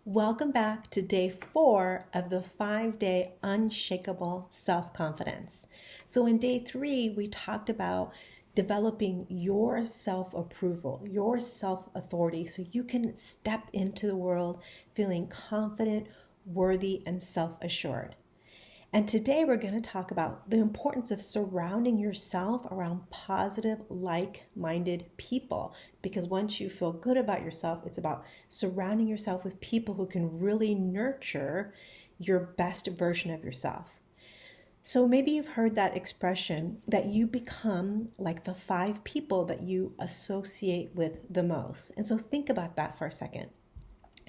Welcome back to day 4 of the 5-day Unshakable self-confidence. So in day 3, we talked about developing your self-approval, your self-authority, so you can step into the world feeling confident, worthy, and self-assured. And today we're going to talk about the importance of surrounding yourself around positive, like-minded people. Because once you feel good about yourself, it's about surrounding yourself with people who can really nurture your best version of yourself. So maybe you've heard that expression that you become like the 5 people that you associate with the most. And so think about that for a second.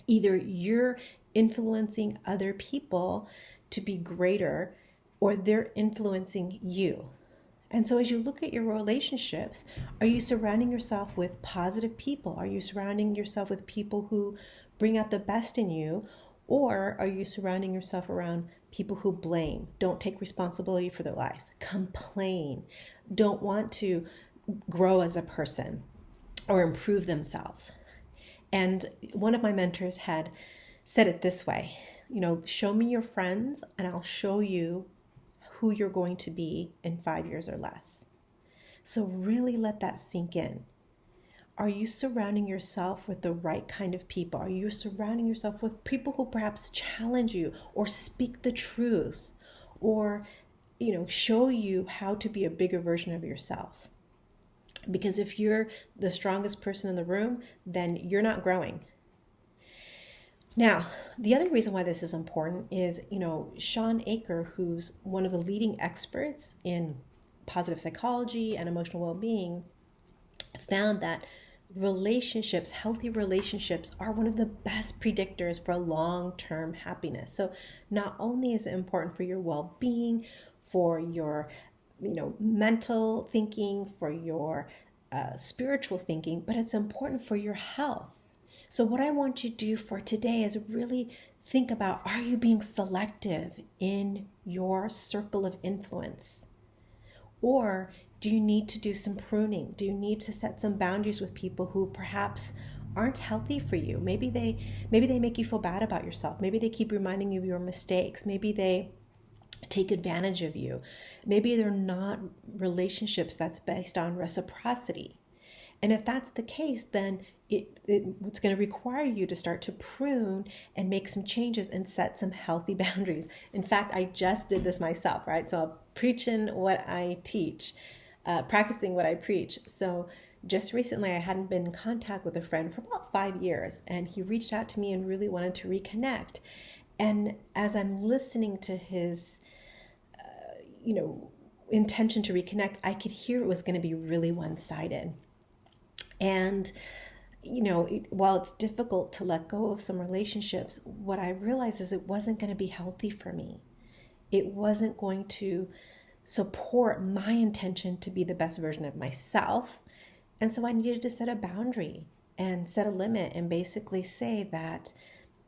Either you're influencing other people to be greater, or they're influencing you. And so as you look at your relationships, are you surrounding yourself with positive people? Are you surrounding yourself with people who bring out the best in you? Or are you surrounding yourself around people who blame, don't take responsibility for their life, complain, don't want to grow as a person or improve themselves? And one of my mentors had said it this way, show me your friends and I'll show you who you're going to be in 5 years or less. So really let that sink in. Are you surrounding yourself with the right kind of people? Are you surrounding yourself with people who perhaps challenge you or speak the truth or, show you how to be a bigger version of yourself? Because if you're the strongest person in the room, then you're not growing. Now, the other reason why this is important is, Shawn Achor, who's one of the leading experts in positive psychology and emotional well-being, found that relationships, healthy relationships, are one of the best predictors for long-term happiness. So not only is it important for your well-being, for your mental thinking, for your spiritual thinking, but it's important for your health. So what I want you to do for today is really think about, are you being selective in your circle of influence? Or do you need to do some pruning? Do you need to set some boundaries with people who perhaps aren't healthy for you? Maybe they make you feel bad about yourself. Maybe they keep reminding you of your mistakes. Maybe they take advantage of you. Maybe they're not relationships that's based on reciprocity. And if that's the case, then it's going to require you to start to prune and make some changes and set some healthy boundaries. In fact, I just did this myself, right? So I'm preaching what I teach, practicing what I preach. So just recently, I hadn't been in contact with a friend for about 5 years, and he reached out to me and really wanted to reconnect. And as I'm listening to his, intention to reconnect, I could hear it was going to be really one-sided. And, while it's difficult to let go of some relationships, what I realized is it wasn't going to be healthy for me. It wasn't going to support my intention to be the best version of myself. And so I needed to set a boundary and set a limit and basically say that,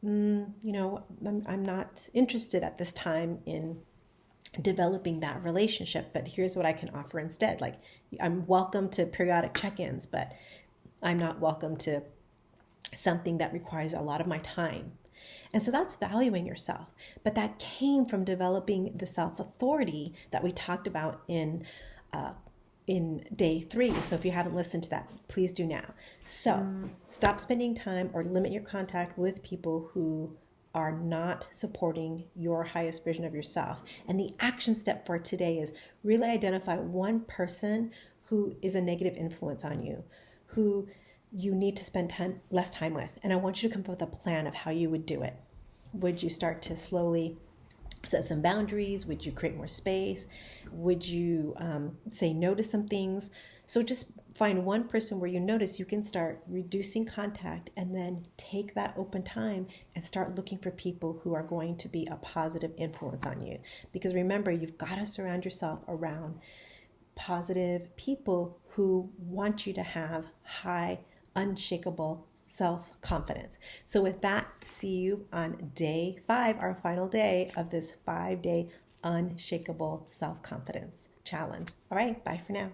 I'm not interested at this time in developing that relationship, but here's what I can offer instead. Like, I'm welcome to periodic check-ins, but I'm not welcome to something that requires a lot of my time. And so that's valuing yourself. But that came from developing the self-authority that we talked about in day 3. So if you haven't listened to that, please do now. So stop spending time or limit your contact with people who are not supporting your highest version of yourself. And the action step for today is really identify one person who is a negative influence on you, who you need to spend less time with. And I want you to come up with a plan of how you would do it. Would you start to slowly set some boundaries? Would you create more space? Would you say no to some things? So just find one person where you notice you can start reducing contact, and then take that open time and start looking for people who are going to be a positive influence on you. Because remember, you've got to surround yourself around positive people who want you to have high, unshakable self-confidence. So with that, see you on day 5, our final day of this 5-day unshakable self-confidence challenge. All right, bye for now.